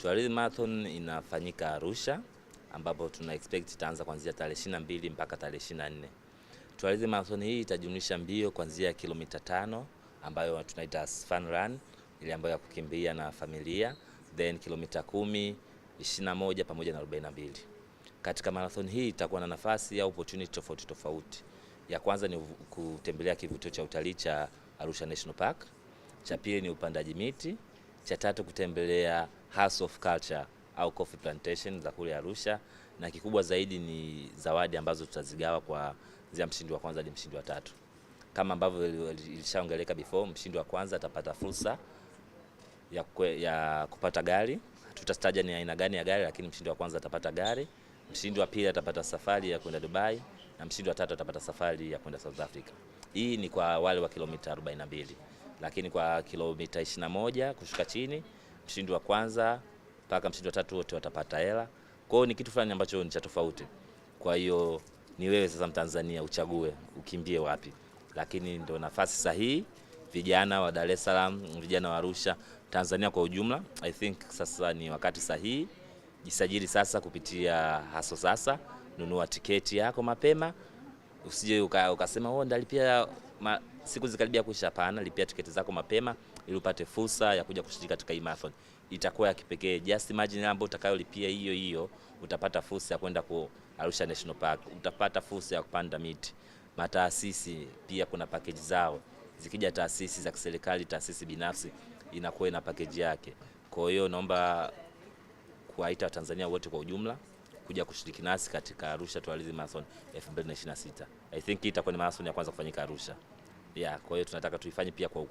Tourism Marathon inafanyika Arusha ambapo tuna expect itaanza kuanzia tarehe 22 mpaka tarehe 24. Tourism Marathon hii itajumlisha mbio kuanzia kilomita 5 ambayo tunaita fun run, ile ambayo ya kukimbia na familia, then kilomita 10, 21 pamoja na 42. Katika marathon hii itakuwa na nafasi au opportunity tofauti tofauti. Ya kwanza ni kutembelea kivutio cha utalii cha Arusha National Park. Cha pili ni upandaji miti. Cha tatu kutembelea House of Culture au coffee plantation za kule Arusha, na kikubwa zaidi ni zawadi ambazo tutazigawa kwa zia mshindi wa kwanza hadi mshindi wa tatu. Kama ambavyo ilishaongeleka before, mshindi wa kwanza atapata fursa ya kupata gari. Tutataja ni aina gani ya gari, lakini mshindi wa kwanza atapata gari. Mshindi wa pili atapata safari ya kwenda Dubai, na mshindi wa tatu atapata safari ya kwenda South Africa. Hii ni kwa wale wa kilomita 42. Lakini kwa kilomita 21 kushuka chini, mshindi wa kwanza mpaka mshindi wa tatu wote watapata hela. Kwa hiyo ni kitu fulani ambacho ni cha tofauti. Kwa hiyo ni wewe sasa Mtanzania uchague ukimbie wapi. Lakini ndio nafasi sahihi, vijana wa Dar es Salaam, vijana wa Arusha, Tanzania kwa ujumla, I think sasa ni wakati sahihi. Jisajili sasa kupitia Haso Sasa, nunua tiketi yako mapema. Usije ukasema ndalipia siku zikaribia kuisha. Hapana, lipia tiketi zako mapema ili upate fursa ya kuja kushiriki katika hii marathon. Itakuwa ya kipekee. Just imagine ambapo utakayolipia hiyo utapata fursa ya kwenda kwa Arusha National Park, utapata fursa ya kupanda miti. Mataasisi pia kuna package zao. Zikija taasisi za kiserikali, taasisi binafsi, inakuwa na package yake. Kwa hiyo naomba kuwaita Watanzania wote kwa ujumla kuja kushiriki nasi katika Arusha Tourism Marathon 2026. I think itakuwa ni marathon ya kwanza kufanyika Arusha. Kwa hiyo tunataka tuifanye pia kwa